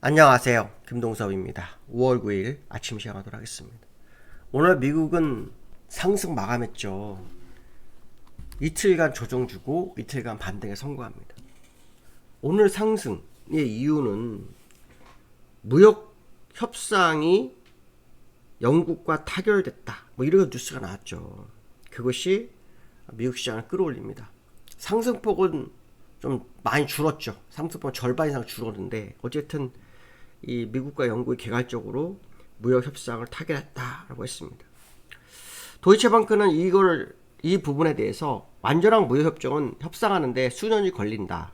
안녕하세요. 김동섭입니다. 5월 9일 아침 시작하도록 하겠습니다. 오늘 미국은 상승 마감했죠. 이틀간 조정 주고 이틀간 반등에 성공합니다. 오늘 상승의 이유는 무역 협상이 영국과 타결됐다. 이런 뉴스가 나왔죠. 그것이 미국 시장을 끌어올립니다. 상승폭은 좀 많이 줄었죠. 상승폭은 절반 이상 줄었는데 어쨌든 이 미국과 영국이 개괄적으로 무역 협상을 타결했다라고 했습니다. 도이체방크는 이 부분에 대해서 완전한 무역 협상하는데 수년이 걸린다.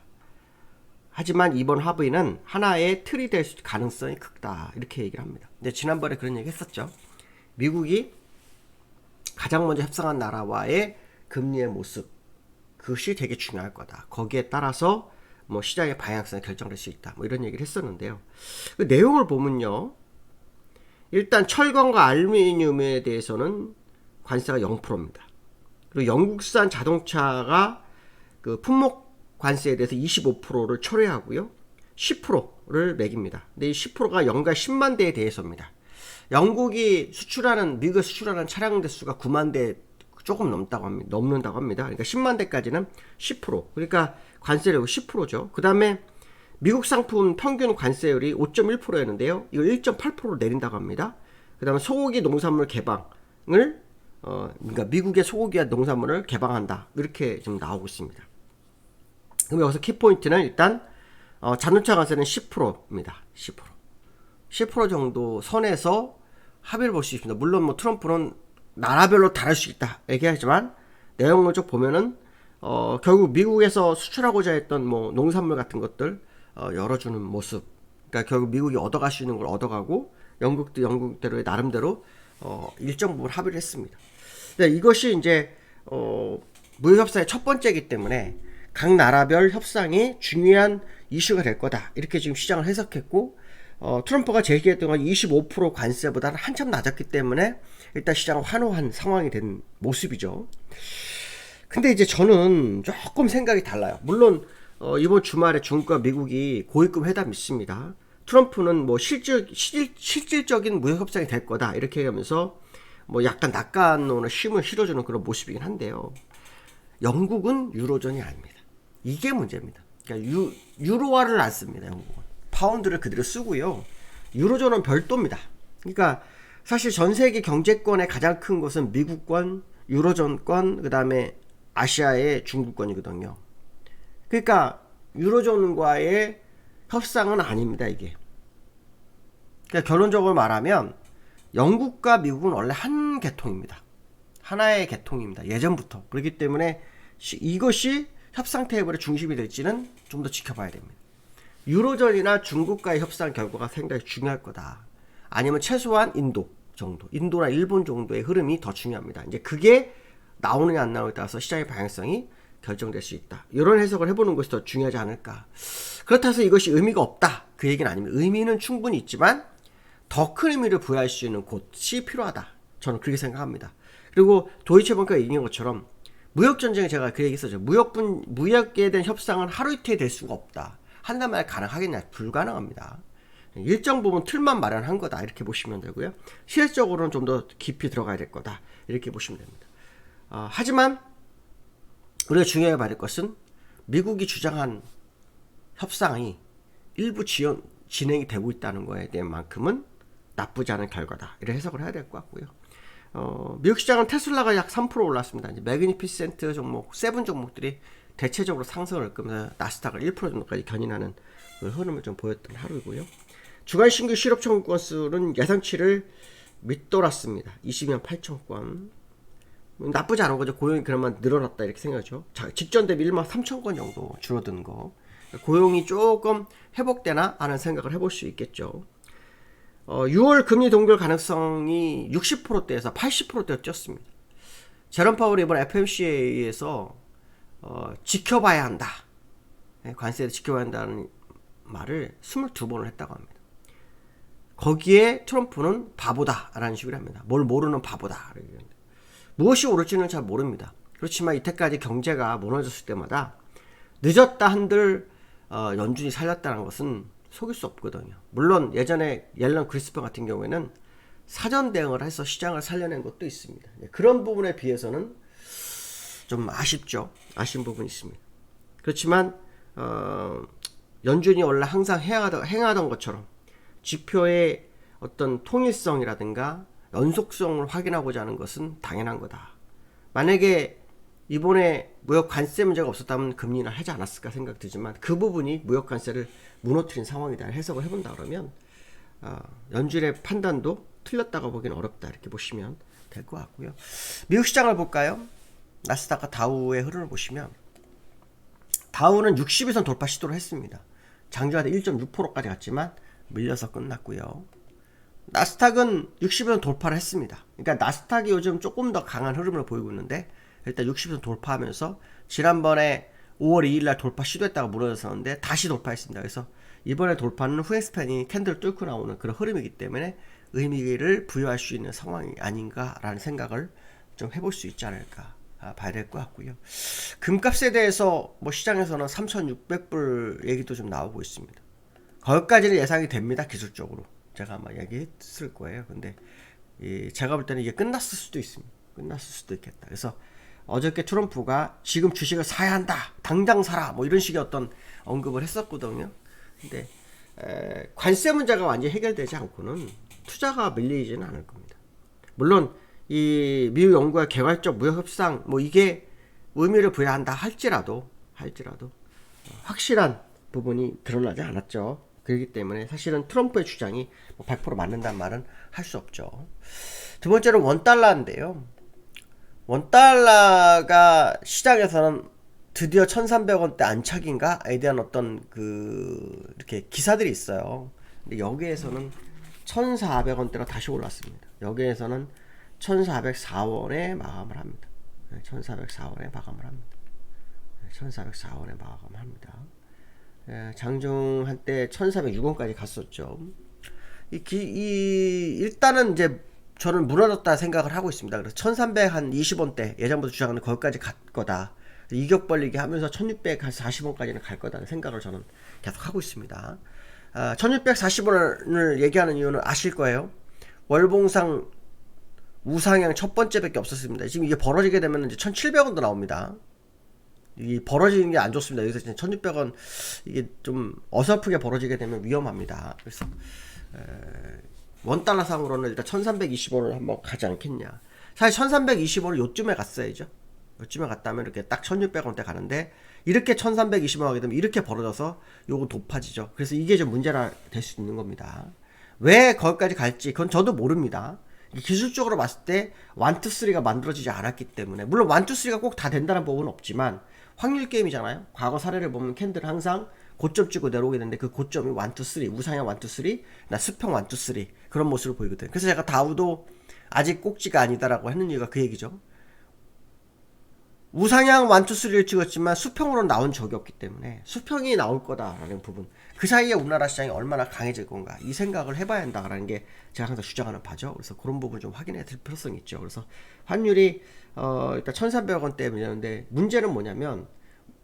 하지만 이번 합의는 하나의 틀이 될 가능성이 크다. 이렇게 얘기를 합니다. 근데 지난번에 그런 얘기 했었죠. 미국이 가장 먼저 협상한 나라와의 금리의 모습, 그것이 되게 중요할 거다. 거기에 따라서 시장의 방향성이 결정될 수 있다. 이런 얘기를 했었는데요. 그 내용을 보면요. 일단 철강과 알루미늄에 대해서는 관세가 0%입니다. 그리고 영국산 자동차가 그 품목 관세에 대해서 25%를 철회하고요. 10%를 매깁니다. 근데 이 10%가 연간 10만 대에 대해서입니다. 영국이 미국에 수출하는 차량 대수가 9만 대 조금 넘는다고 합니다. 그러니까 10만 대까지는 10%. 그러니까 관세율이 10%죠. 그 다음에 미국 상품 평균 관세율이 5.1%였는데요. 이거 1.8%로 내린다고 합니다. 그 다음에 소고기 농산물 개방을, 그러니까 미국의 소고기와 농산물을 개방한다. 이렇게 지금 나오고 있습니다. 그럼 여기서 키포인트는 일단, 자동차 관세는 10%입니다. 10% 정도 선에서 합의를 볼 수 있습니다. 물론 트럼프는 나라별로 다를 수 있다 얘기하지만 내용을 쭉 보면은 결국 미국에서 수출하고자 했던 농산물 같은 것들 열어주는 모습. 그러니까 결국 미국이 얻어갈 수 있는 걸 얻어가고 영국도 영국대로의 나름대로 일정 부분 합의를 했습니다. 이것이 이제 무역 협상의 첫 번째이기 때문에 각 나라별 협상이 중요한 이슈가 될 거다. 이렇게 지금 시장을 해석했고 트럼프가 제기했던 건 25% 관세보다는 한참 낮았기 때문에 일단 시장은 환호한 상황이 된 모습이죠. 근데 이제 저는 조금 생각이 달라요. 물론 이번 주말에 중국과 미국이 고위급 회담이 있습니다. 트럼프는 실질적인 무역 협상이 될 거다 이렇게 얘기하면서 약간 낙관론을 힘을 실어주는 그런 모습이긴 한데요. 영국은 유로존이 아닙니다. 이게 문제입니다. 그러니까 유로화를 안 씁니다. 영국은 파운드를 그대로 쓰고요. 유로존은 별도입니다. 그러니까 사실 전 세계 경제권의 가장 큰 것은 미국권, 유로존권, 그 다음에 아시아의 중국권이거든요. 그러니까 유로존과의 협상은 아닙니다, 이게. 그러니까 결론적으로 말하면 영국과 미국은 원래 한 계통입니다. 하나의 계통입니다. 예전부터. 그렇기 때문에 이것이 협상 테이블의 중심이 될지는 좀 더 지켜봐야 됩니다. 유로존이나 중국과의 협상 결과가 상당히 중요할 거다. 아니면 최소한 인도 정도, 인도나 일본 정도의 흐름이 더 중요합니다. 이제 그게 나오느냐 안 나오느냐에 따라서 시장의 방향성이 결정될 수 있다. 이런 해석을 해보는 것이 더 중요하지 않을까. 그렇다고 해서 이것이 의미가 없다. 그 얘기는 아닙니다. 의미는 충분히 있지만 더 큰 의미를 부여할 수 있는 곳이 필요하다. 저는 그렇게 생각합니다. 그리고 도이체방크가 얘기한 것처럼 무역전쟁에 제가 그 얘기 했었죠. 무역에 대한 협상은 하루 이틀에 될 수가 없다. 한단 말 가능하겠냐? 불가능합니다. 일정 부분 틀만 마련한 거다. 이렇게 보시면 되고요. 실질적으로는 좀 더 깊이 들어가야 될 거다. 이렇게 보시면 됩니다. 하지만 우리가 중요하게 봐야 될 것은 미국이 주장한 협상이 일부 진행이 되고 있다는 거에 대한 만큼은 나쁘지 않은 결과다. 이런 해석을 해야 될 것 같고요. 미국 시장은 테슬라가 약 3% 올랐습니다. 이제 매그니피센트 종목, 세븐 종목들이 대체적으로 상승을 끄면서 나스닥을 1% 정도까지 견인하는 그 흐름을 좀 보였던 하루이고요. 주간 신규 실업 청구 건수는 예상치를 밑돌았습니다. 22만 8천 건. 나쁘지 않은 거죠. 고용이 그나마 늘어났다 이렇게 생각하죠. 직전 대비 1만 3천 건 정도 줄어든 거. 고용이 조금 회복되나 하는 생각을 해볼 수 있겠죠. 6월 금리 동결 가능성이 60%대에서 80%대로 뛰었습니다. 제롬 파월이 이번 FOMC에서 지켜봐야 한다. 관세를 지켜봐야 한다는 말을 22번을 했다고 합니다. 거기에 트럼프는 바보다라는 식으로 합니다. 뭘 모르는 바보다. 무엇이 옳을지는 잘 모릅니다. 그렇지만 이때까지 경제가 무너졌을 때마다 늦었다 한들 연준이 살렸다는 것은 속일 수 없거든요. 물론 예전에 옐런 그리스펀 같은 경우에는 사전 대응을 해서 시장을 살려낸 것도 있습니다. 그런 부분에 비해서는 좀 아쉽죠. 아쉬운 부분이 있습니다. 그렇지만 연준이 원래 항상 행하던 것처럼 지표의 어떤 통일성이라든가 연속성을 확인하고자 하는 것은 당연한 거다. 만약에 이번에 무역 관세 문제가 없었다면 금리는 하지 않았을까 생각되지만 그 부분이 무역 관세를 무너뜨린 상황이다 해석을 해본다 그러면 연준의 판단도 틀렸다고 보기는 어렵다 이렇게 보시면 될 것 같고요. 미국 시장을 볼까요? 나스닥과 다우의 흐름을 보시면 다우는 60일선 돌파 시도를 했습니다. 장중하대 1.6%까지 갔지만 밀려서 끝났고요. 나스닥은 60일선 돌파를 했습니다. 그러니까 나스닥이 요즘 조금 더 강한 흐름을 보이고 있는데 일단 60일선 돌파하면서 지난번에 5월 2일날 돌파 시도했다가 무너졌었는데 다시 돌파했습니다. 그래서 이번에 돌파는 후엑스팬이 캔들을 뚫고 나오는 그런 흐름이기 때문에 의미를 부여할 수 있는 상황이 아닌가라는 생각을 좀 해볼 수 있지 않을까 봐야 될 것 같고요. 금값에 대해서 뭐 시장에서는 3,600불 얘기도 좀 나오고 있습니다. 거기까지는 예상이 됩니다. 기술적으로 제가 아마 얘기했을 거예요. 근데 제가 볼 때는 이게 끝났을 수도 있습니다. 끝났을 수도 있겠다. 그래서 어저께 트럼프가 지금 주식을 사야 한다, 당장 사라, 뭐 이런 식의 어떤 언급을 했었거든요. 근데 관세 문제가 완전히 해결되지 않고는 투자가 밀리지는 않을 겁니다. 물론 이 미국 연구와 개발적 무역 협상 뭐 이게 의미를 부여한다 할지라도 확실한 부분이 드러나지 않았죠. 그렇기 때문에 사실은 트럼프의 주장이 100% 맞는다는 말은 할 수 없죠. 두 번째는 원달러인데요. 원달러가 시장에서는 드디어 1,300원대 안착인가에 대한 어떤 이렇게 기사들이 있어요. 근데 여기에서는 1,400원대로 다시 올랐습니다. 여기에서는 1,404원에 마감을 합니다. 1,404원에 마감을 합니다. 1,404원에 마감을 합니다. 장중 한때 1,406원까지 갔었죠. 일단은 이제 저는 무너졌다 생각을 하고 있습니다. 그래서 1,320원대 예전부터 주장하는 거기까지 갈 거다. 이격 벌리기 하면서 1,640원까지는 갈 거다는 생각을 저는 계속 하고 있습니다. 1,640원을 얘기하는 이유는 아실 거예요. 월봉상 우상향 첫 번째밖에 없었습니다. 지금 이게 벌어지게 되면 이제 1,700원도 나옵니다. 이 벌어지는 게 안 좋습니다. 여기서 1,600원 이게 좀 어설프게 벌어지게 되면 위험합니다. 그래서 원달러 상으로는 일단 1,320원을 한번 가지 않겠냐. 사실 1,320원을 요쯤에 갔어야죠. 요쯤에 갔다면 이렇게 딱 1,600원대 가는데 이렇게 1,320원 하게 되면 이렇게 벌어져서 요거 높아지죠. 그래서 이게 좀 문제가 될 수 있는 겁니다. 왜 거기까지 갈지 그건 저도 모릅니다. 기술적으로 봤을 때 1, 2, 3가 만들어지지 않았기 때문에 물론 1, 2, 3가 꼭 다 된다는 부분은 없지만 확률 게임이잖아요. 과거 사례를 보면 캔들은 항상 고점 찍고 내려오게 되는데 그 고점이 1, 2, 3 우상향 1, 2, 3 나 수평 1, 2, 3 그런 모습을 보이거든요. 그래서 제가 다우도 아직 꼭지가 아니다라고 하는 이유가 그 얘기죠. 우상향 1, 2, 3를 찍었지만 수평으로 나온 적이 없기 때문에 수평이 나올 거다라는 부분 그 사이에 우리나라 시장이 얼마나 강해질 건가 이 생각을 해봐야 한다라는 게 제가 항상 주장하는 바죠. 그래서 그런 부분을 좀 확인해야 될 필요성이 있죠. 그래서 환율이 일단 1,300원대 문제인데 문제는 뭐냐면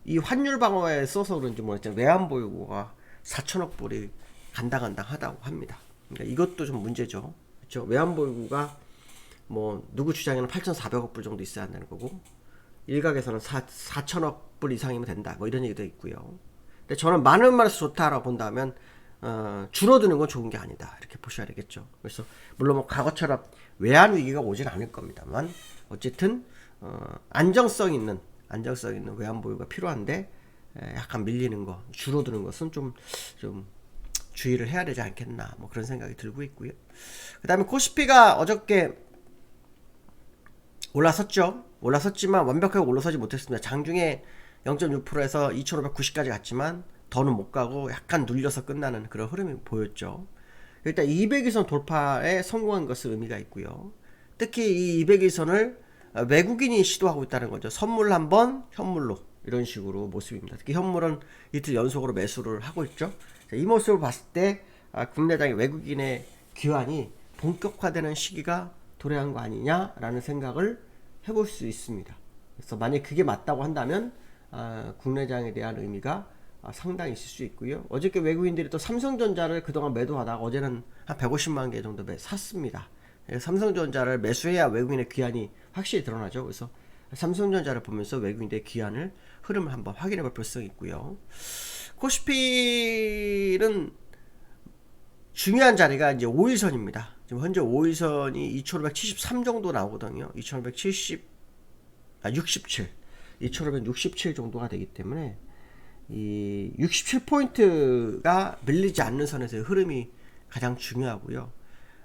이 환율 방어에 써서 그런지 모르겠지만 외환보유고가 4천억 불이 간당간당하다고 합니다. 그러니까 이것도 좀 문제죠. 그렇죠? 외환보유고가 뭐 누구 주장에는 8,400억 불 정도 있어야 한다는 거고 일각에서는 4천억 불 이상이면 된다 뭐 이런 얘기도 있고요. 근데 저는 많은 말에서 좋다라고 본다면 줄어드는 건 좋은 게 아니다 이렇게 보셔야 되겠죠. 그래서 물론 뭐 과거처럼 외환 위기가 오진 않을 겁니다만 어쨌든 안정성 있는 외환 보유가 필요한데 약간 밀리는 거 줄어드는 것은 좀 주의를 해야 되지 않겠나 뭐 그런 생각이 들고 있고요. 그 다음에 코스피가 어저께 올라섰지만 완벽하게 올라서지 못했습니다. 장중에 0.6%에서 2,590까지 갔지만 더는 못 가고 약간 눌려서 끝나는 그런 흐름이 보였죠. 일단 200일선 돌파에 성공한 것은 의미가 있고요. 특히 이 200일선을 외국인이 시도하고 있다는 거죠. 선물 한번 현물로 이런 식으로 모습입니다. 특히 현물은 이틀 연속으로 매수를 하고 있죠. 이 모습을 봤을 때 국내장의 외국인의 기환이 본격화되는 시기가 도래한 거 아니냐라는 생각을 해볼 수 있습니다. 그래서 만약 그게 맞다고 한다면 국내장에 대한 의미가 상당히 있을 수 있고요. 어저께 외국인들이 또 삼성전자를 그동안 매도하다가 어제는 한 150만 개 정도 샀습니다. 삼성전자를 매수해야 외국인의 귀환이 확실히 드러나죠. 그래서 삼성전자를 보면서 외국인들의 귀환을 흐름을 한번 확인해 볼 필요성이 있고요. 코스피는 중요한 자리가 이제 5일선입니다. 지금 현재 5일선이 2573 정도 나오거든요. 67 2567 정도가 되기 때문에 이 67포인트가 밀리지 않는 선에서의 흐름이 가장 중요하고요.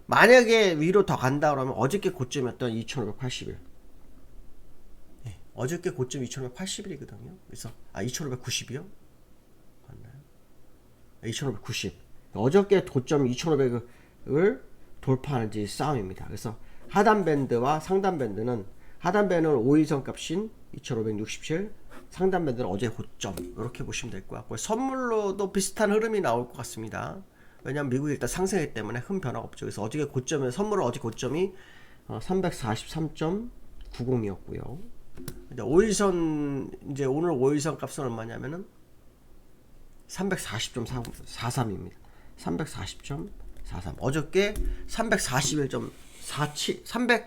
만약에 위로 더 간다 그러면 어저께 고점이었던 2581. 네, 어저께 고점 2581이거든요. 그래서 2590이요? 맞나요? 2590. 어저께 고점 2500을 돌파하는지 싸움입니다. 그래서 하단 밴드와 상단 밴드는 하단 밴드는 5일선 값인 2567, 상단 밴드는 어제 고점 이렇게 보시면 될 것 같고요. 선물로도 비슷한 흐름이 나올 것 같습니다. 왜냐하면 미국이 일단 상승했기 때문에 큰 변화가 없죠. 그래서 어저께 고점에 선물은 어제 고점이 343.90이었고요. 이제 5일선 이제 오늘 5일선 값은 얼마냐면은 340.43입니다. 340.43. 어저께 341.47,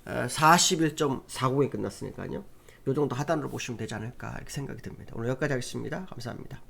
341.40에 끝났으니까요. 요 정도 하단으로 보시면 되지 않을까 이렇게 생각이 듭니다. 오늘 여기까지 하겠습니다. 감사합니다.